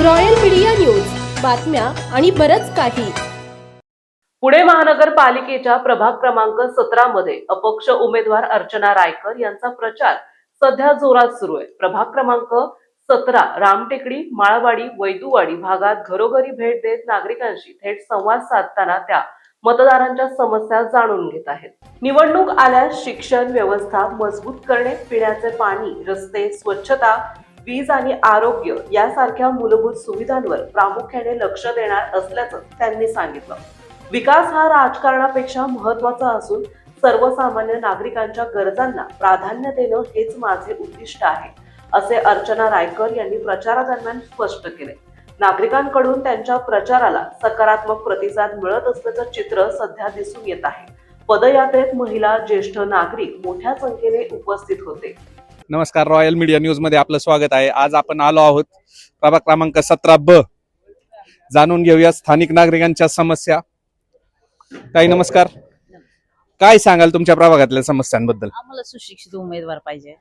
Royal media news, बातम्या आणि बरंच काही. पुणे महानगरपालिकेच्या प्रभाग क्रमांक 17 मध्ये अपक्ष उमेदवार अर्चना रायकर यांचा प्रचार सध्या जोरात सुरू आहे. प्रभाग क्रमांक 17 रामटेकडी, माळवाडी, वैदुवाडी भागात घरोघरी भेट देत नागरिकांशी थेट संवाद साधताना त्या मतदारांच्या समस्या जाणून घेत आहेत. निवडणूक आल्यास शिक्षण व्यवस्था मजबूत करणे, पिण्याचे पाणी, रस्ते, स्वच्छता, वीज आणि आरोग्य यासारख्या मूलभूत सुविधांवर प्रामुख्याने लक्ष देणार असल्याचं त्यांनी सांगितलं. विकास हा राजकारणापेक्षा महत्त्वाचा असून सर्वसामान्य नागरिकांच्या गरजांना प्राधान्य देणं हेच माझे उद्दिष्ट आहे, असे अर्चना रायकर यांनी प्रचारादरम्यान स्पष्ट केले. नागरिकांकडून त्यांच्या प्रचाराला सकारात्मक प्रतिसाद मिळत असल्याचं चित्र सध्या दिसून येत आहे. पदयात्रेत महिला, ज्येष्ठ नागरिक मोठ्या संख्येने उपस्थित होते. नमस्कार, रॉयल मीडिया न्यूज मध्ये आपलं स्वागत आहे. आज आपण आलो आहोत प्रभाग क्रमांक 17B. जाणून घेऊया स्थानिक नागरिकांच्या समस्या. ताई नमस्कार, काय सांगाल तुमच्या प्रभागातल्या समस्यांबद्दल? आम्हाला सुशिक्षित उमेदवार पाहिजे.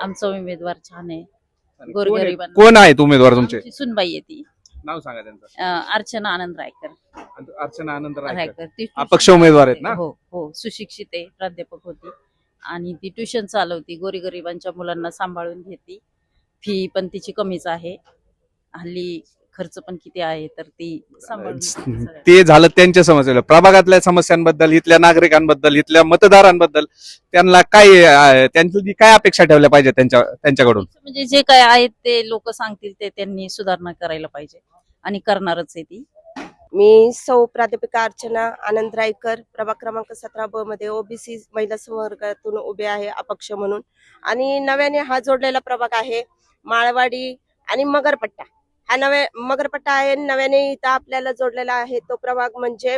आमचा उमेदवार छान आहे. गोरगरिबांना कोण आहेत उमेदवार तुमचे? आमची सुनबाई आहे ती, नाव सांगा त्यांचं. अर्चना आनंद रायकर. अर्चना आनंद रायकर ती अपक्ष उमेदवार आहेत ना? हो हो, सुशिक्षित आहे, प्राध्यापक होती आणि ती ट्युशन चालवती, गोरगरिबांच्या मुलांना सांभाळून घेते. फी पण तिची कमीच आहे. हल्ली खर्च पण किती आहे तर ती सांभाळून घेते. ते झालं त्यांच्या समस्या. प्रभागातल्या समस्यांबद्दल, इथल्या नागरिकांबद्दल, इथल्या मतदारांबद्दल त्यांना काय, त्यांची काय अपेक्षा ठेवल्या पाहिजे त्यांच्याकडून? म्हणजे जे काय आहेत ते लोक सांगतील ते त्यांनी सुधारणा करायला पाहिजे आणि करणारच आहे ती. मी सौ प्राध्यापिका अर्चना आनंद रायकर, प्रभाग क्रमांक 17B मध्ये ओबीसी महिला संवर्गातून उभे आहे अपक्ष म्हणून. आणि नव्याने हा जोडलेला प्रभाग आहे माळवाडी आणि मगरपट्टा. हा मगरपट्टा आहे नव्याने इथं आपल्याला जोडलेला आहे. तो प्रभाग म्हणजे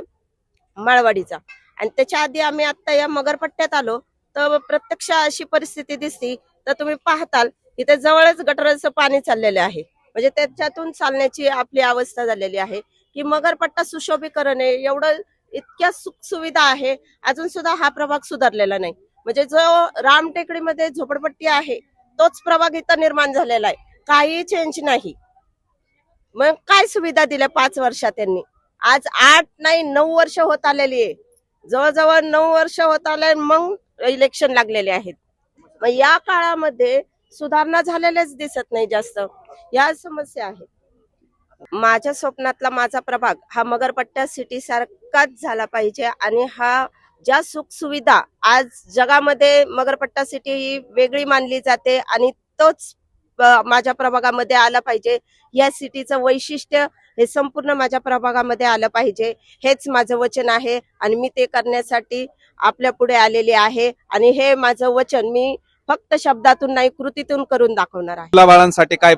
माळवाडीचा. आणि त्याच्या आधी आम्ही आता या मगरपट्ट्यात आलो तर प्रत्यक्ष अशी परिस्थिती दिसती तर तुम्ही पाहताल इथे जवळच गटाराचं पाणी चाललेलं आहे. म्हणजे त्याच्यातून चालण्याची आपली अवस्था झालेली आहे की मगरपट्टा सुशोभीकरण आहे. एवढं इतक्या सुख सुविधा आहे, अजून सुद्धा हा प्रभाग सुधारलेला नाही. म्हणजे जो रामटेकडीमध्ये झोपडपट्टी आहे तोच प्रभाग इथं निर्माण झालेला आहे. काही चेंज नाही. मग काय सुविधा दिल्या 5 वर्षात त्यांनी? आज 8 नाही 9 वर्ष होत आलेली आहे. जवळजवळ 9 वर्ष होत आले, मग इलेक्शन लागलेले आहेत. मग या काळामध्ये सुधारणा झालेल्याच दिसत नाही जास्त. या समस्या आहेत. माझ्या स्वप्नातला माझा प्रभाग हा मगरपट्टा सिटी सारखाच झाला पाहिजे. आणि हा ज्या सुख सुविधा आज जगामध्ये मगरपट्टा सिटी ही वेगळी मानली जाते आणि तोच माझ्या प्रभागामध्ये आला पाहिजे. या सिटीचं वैशिष्ट्य हे संपूर्ण माझ्या प्रभागामध्ये आलं पाहिजे, हेच माझं वचन आहे. आणि मी ते करण्यासाठी आपल्या पुढे आलेले आहे. आणि हे माझं वचन मी फक्त शब्दातून नाही, कृतीतून करून दाखवणार आहे. मुलाबाळांसाठी काय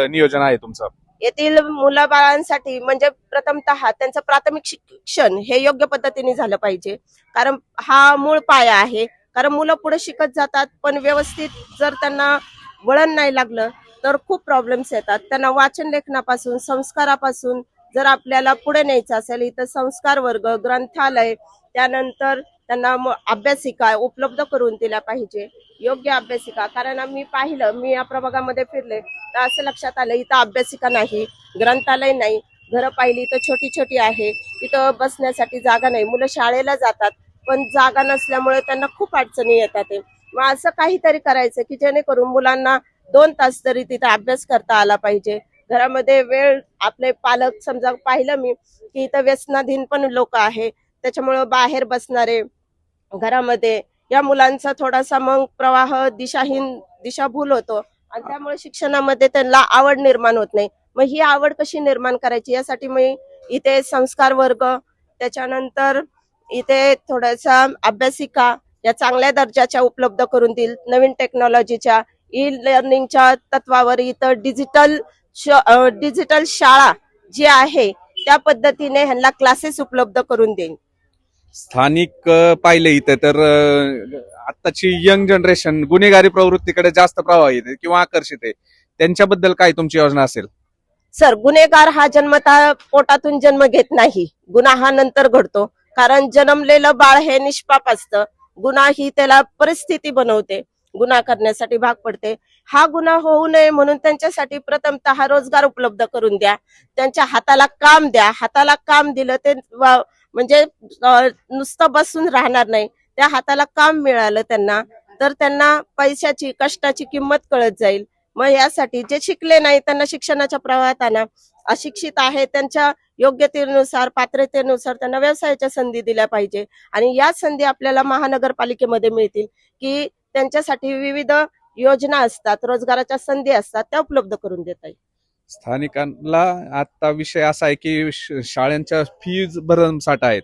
नियोजन आहे तुमचं? येथील मुलाबाळांसाठी म्हणजे प्रथमतः त्यांचं प्राथमिक शिक्षण हे योग्य पद्धतीने झालं पाहिजे, कारण हा मूळ पाया आहे. कारण मुलं पुढे शिकत जातात, पण व्यवस्थित जर त्यांना वळण नाही लागलं तर खूप प्रॉब्लेम्स येतात. त्यांना वाचन लेखनापासून, संस्कारापासून जर आपल्याला पुढे न्यायचं असेल, इथं संस्कार वर्ग, ग्रंथालय, त्यानंतर त्यांना अभ्यासिका उपलब्ध करून दिल्या पाहिजे, योग्य अभ्यासिका. कारण आम्ही पाहिलं, मी या प्रभागामध्ये फिरले तर असं लक्षात आलं इथं अभ्यासिका नाही, ग्रंथालय नाही. घरं पाहिली तर छोटी छोटी आहे, तिथं बसण्यासाठी जागा नाही. मुलं शाळेला जातात पण जागा नसल्यामुळे त्यांना खूप अडचणी येतात. मग असं काहीतरी करायचं की जेणेकरून मुलांना 2 तास तरी तिथं अभ्यास करता आला पाहिजे. घरामध्ये वेळ, आपले पालक समजा पाहिलं मी की इथं व्यसनाधीन पण लोक आहे, त्याच्यामुळे बाहेर बसणारे घरामध्ये या मुलांचा थोडासा मग प्रवाह दिशाभूल होतो आणि त्यामुळे शिक्षणामध्ये त्यांना आवड निर्माण होत नाही. मग ही आवड कशी निर्माण करायची यासाठी मी इथे संस्कार वर्ग, त्याच्यानंतर इथे थोडासा अभ्यासिका या चांगल्या दर्जाच्या उपलब्ध करून देईल. नवीन टेक्नॉलॉजीच्या, ई लर्निंगच्या तत्वावर इथं डिजिटल शाळा जी आहे त्या पद्धतीने ह्यांना क्लासेस उपलब्ध करून देईल. स्थानिक पाहिले इथे तर आताची यंग जनरेशन गुन्हेगारी प्रवृत्तीकडे जास्त प्रभावित आहे किंवा आकर्षित आहे. त्यांच्याबद्दल काय तुमची योजना असेल? सर, गुन्हेगार हा जन्मतः पोटातून जन्म घेत नाही, गुन्हा हा नंतर घडतो. कारण जन्मलेलं बाळ हे निष्पाप असतं, गुन्हा ही त्याला परिस्थिती बनवते. गुन्हा करण्यासाठी भाग पडते. हा गुन्हा होऊ नये म्हणून त्यांच्यासाठी प्रथमतः रोजगार उपलब्ध करून द्या, त्यांच्या हाताला काम द्या. हाताला काम दिलं ते म्हणजे नुसतं बसून राहणार नाही. त्या हाताला काम मिळालं त्यांना तर त्यांना पैशाची कष्टाची किंमत कळत जाईल. मग यासाठी जे शिकले नाही त्यांना शिक्षणाच्या प्रवाहात आणा, अशिक्षित आहे त्यांच्या योग्यतेनुसार पात्रतेनुसार त्यांना व्यवसायाच्या संधी दिल्या पाहिजे. आणि या संधी आपल्याला महानगरपालिकेमध्ये मिळतील की त्यांच्यासाठी विविध योजना असतात, रोजगाराच्या संधी असतात, त्या उपलब्ध करून देता येईल. स्थानिकांना आता विषय असा आहे की शाळांच्या फीज भरमसाठ आहेत.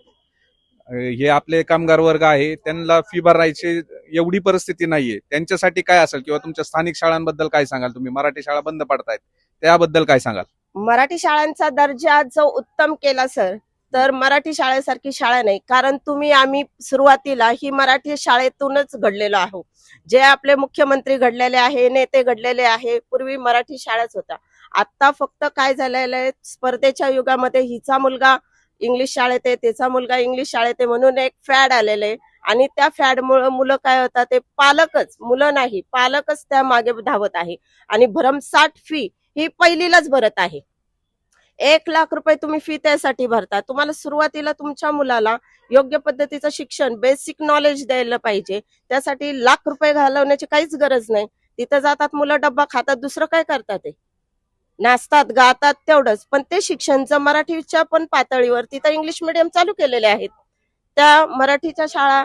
हे आपले कामगार वर्ग आहे, त्यांना फी भरायची एवढी परिस्थिती नाहीये. त्यांच्यासाठी काय असेल किंवा तुमच्या स्थानिक शाळांबद्दल काय सांगाल? तुम्ही मराठी शाळा बंद पडतायत त्याबद्दल काय सांगाल? मराठी शाळांचा दर्जा जो उत्तम केला सर, तर मराठी शाळेसारखी शाळा नाही. कारण आम्ही सुरुवातीला ही मराठी शाळेतूनच घडलेलो आहोत. जे आपले मुख्यमंत्री घडलेले आहे, नेते घडलेले आहे, पूर्वी मराठी शाळाच होत्या. आता फक्त काय झालेलं आहे, स्पर्धेच्या युगामध्ये हिचा मुलगा इंग्लिश शाळेत आहे, त्याचा मुलगा इंग्लिश शाळेत आहे म्हणून एक फॅड आलेलं आहे. आणि त्या फॅडमुळे मुलं काय होतात, ते मुलं नाही पालकच त्या मागे धावत आहे. आणि भरमसाठ फी ही पहिलीलाच भरत आहे. 1,00,000 रुपये तुम्ही फी त्यासाठी भरता. तुम्हाला सुरुवातीला तुमच्या मुलाला योग्य पद्धतीचं शिक्षण, बेसिक नॉलेज द्यायला पाहिजे. त्यासाठी ₹1,00,000 घालवण्याची काहीच गरज नाही. तिथं जातात मुलं, डब्बा खातात, दुसरं काय करतात, ते नाचतात गातात तेवढंच. पण ते शिक्षण जर मराठीच्या पण पातळीवर तिथं इंग्लिश मिडियम चालू केलेले आहेत. त्या मराठीच्या शाळा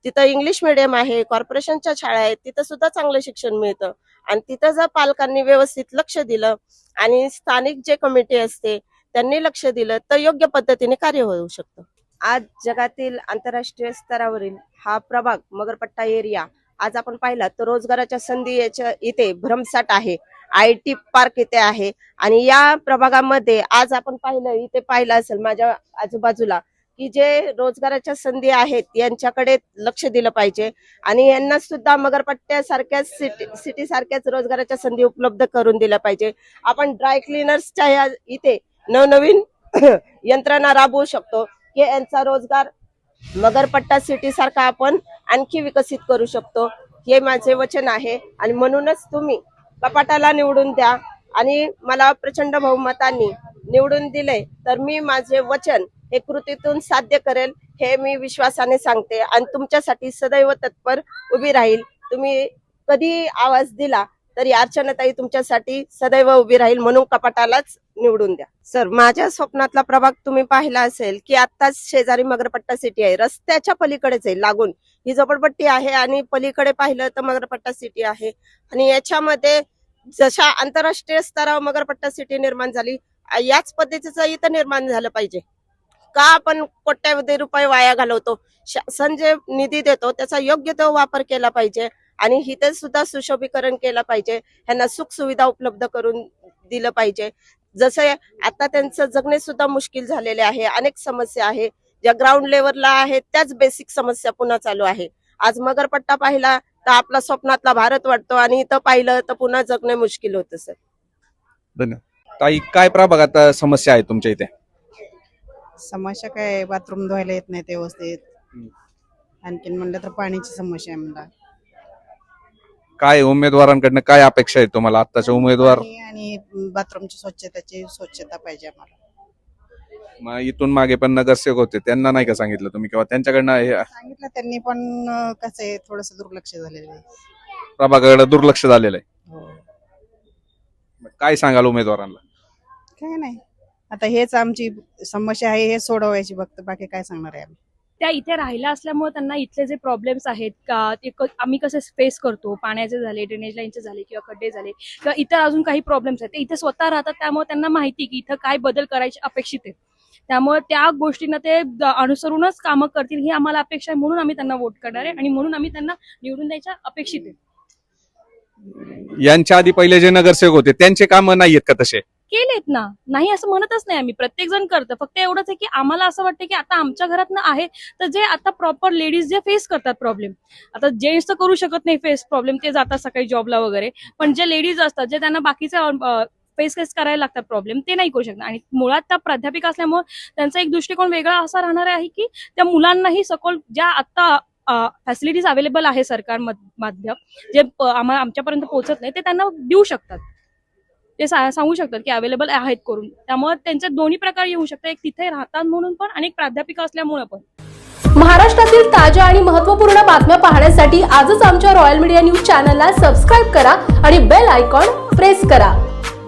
तिथं इंग्लिश मिडियम आहे, कॉर्पोरेशनच्या शाळा आहेत, तिथं सुद्धा चांगलं शिक्षण मिळतं. आणि तिथं जर पालकांनी व्यवस्थित लक्ष दिलं आणि स्थानिक जे कमिटी असते त्यांनी लक्ष दिलं तर योग्य पद्धतीने कार्य होऊ शकतं. आज जगातील आंतरराष्ट्रीय स्तरावरील हा प्रभाग मगरपट्टा एरिया आज आपण पाहिला तर रोजगाराच्या संधी याच्या इथे भरमसाठ आहे. IT पार्क इथे आहे. आणि या प्रभागामध्ये आज आपण पाहिलं असेल माझ्या आजूबाजूला की जे रोजगाराच्या संधी आहेत यांच्याकडे लक्ष दिलं पाहिजे. आणि यांना सुद्धा मगरपट्ट्यासारख्या सिटी सारख्याच रोजगाराच्या संधी उपलब्ध करून दिल्या पाहिजे. आपण ड्राय क्लिनर्सच्या इथे नवनवीन यंत्रणा राबवू शकतो की यांचा रोजगार मगरपट्टा सिटी सारखा आपण आणखी विकसित करू शकतो. हे माझे वचन आहे. आणि म्हणूनच तुम्ही कपाटाला निवडून द्या आणि मला प्रचंड बहुमतांनी निवडून दिले तर मी माझे वचन हे कृतीतून साध्य करेल हे मी विश्वासाने सांगते. आणि तुमच्यासाठी सदैव तत्पर उभी राहील. तुम्ही कधी आवाज दिला तरी अर्चनाताई तुमच्यासाठी सदैव उभी राहील, म्हणून कपाटालाच निवडून द्या. सर, माझ्या स्वप्नातला प्रभाग तुम्ही पाहिला असेल की आत्ताच शेजारी मगरपट्टा सिटी आहे, रस्त्याच्या पलीकडेच आहे लागून ही झोपडपट्टी आहे आणि पलीकडे पाहिलं तर मगरपट्टा सिटी आहे. आणि याच्यामध्ये जशा आंतरराष्ट्रीय स्तरावर मगरपट्टा सिटी निर्माण झाली याच पद्धतीचं इथं निर्माण झालं पाहिजे. का आपण कोट्यावधी रुपये वाया घालवतो? शासन जे निधी देतो त्याचा योग्य तो वापर केला पाहिजे. आणि इथे सुद्धा सुशोभीकरण केलं पाहिजे. ह्यांना सुख सुविधा उपलब्ध करून दिलं पाहिजे. जसं आता त्यांचं जगणे सुद्धा मुश्किल झालेले आहे. अनेक समस्या आहे ज्या ग्राउंड लेवलला आहेत त्याच बेसिक समस्या पुन्हा चालू आहे. आज मगरपट्टा पाहिला तर आपला स्वप्नातला भारत वाटतो आणि इथं पाहिलं तर पुन्हा जगणे मुश्किल होतं. सर, धन्यवाद. ताई, काय प्रभागात समस्या आहे तुमच्या इथे? समस्या काय, बाथरूम धुवायला येत नाही व्यवस्थित. आणखीन म्हणलं तर पाण्याची समस्या आहे मला. काय उमेदवारांकडनं काय अपेक्षा आहे तुम्हाला? आताचे उमेदवार आणि बाथरूमची स्वच्छता पाहिजे आम्हाला. मग इथून मागे पण नगरसेवक होते, त्यांना नाही का सांगितलं तुम्ही किंवा त्यांच्याकडनं सांगितलं त्यांनी, पण कसं आहे थोडस दुर्लक्ष झालेलं आहे. प्रभागाकडे दुर्लक्ष झालेलं आहे. हो. मग काय सांगाल उमेदवारांना? काय नाही, आता हेच आमची समस्या आहे, हे सोडवायची फक्त, बाकी काय सांगणार आहे आम्ही. त्या इथे राहिला असल्यामुळे त्यांना इथले जे प्रॉब्लेम्स आहेत का ते आम्ही कसे फेस करतो, पाण्याचे झाले, ड्रेनेज लाईनचे झाले किंवा खड्डे झाले किंवा इतर अजून काही प्रॉब्लेम्स आहेत, ते इथे स्वतः राहतात. त्यामुळे त्यांना माहिती की इथं काय बदल करायचे अपेक्षित आहे. त्यामुळे त्या गोष्टींना ते अनुसरूनच कामं करतील ही आम्हाला अपेक्षा आहे. म्हणून आम्ही त्यांना वोट करणार आहे आणि म्हणून आम्ही त्यांना निवडून द्यायच्या अपेक्षित आहे. यांच्या आधी पहिले जे नगरसेवक होते त्यांचे काम नाहीयेत का तसे? केलेत ना, नाही असं म्हणतच नाही आम्ही, प्रत्येक जण करतं. फक्त एवढंच आहे की आम्हाला असं वाटतं की आता आमच्या घरात ना आहे तर जे आता प्रॉपर लेडीज जे फेस करतात प्रॉब्लेम, आता जेंट्स तर करू शकत नाही फेस प्रॉब्लेम, ते जातात सकाळी जॉबला वगैरे, पण जे लेडीज असतात जे त्यांना बाकीचे फेस करायला लागतात प्रॉब्लेम, ते नाही करू शकतात. आणि मुळात त्या प्राध्यापिका असल्यामुळे त्यांचा एक दृष्टिकोन वेगळा असा राहणार आहे की त्या मुलांनाही सखोल ज्या आता फॅसिलिटीज अवेलेबल आहे सरकार माध्यम जे आमच्यापर्यंत पोहोचत नाही ते त्यांना देऊ शकतात. ते सांगू शकतात की अवेलेबल आहेत करून. त्यामुळे त्यांचे दोन्ही प्रकार येऊ शकतात, एक तिथे राहतात म्हणून पण आणि एक प्राध्यापिका असल्यामुळे पण. महाराष्ट्रातील ताज्या आणि महत्त्वपूर्ण बातम्या पाहण्यासाठी आजच आमच्या रॉयल मीडिया न्यूज चॅनलला सबस्क्राईब करा आणि बेल आयकॉन प्रेस करा.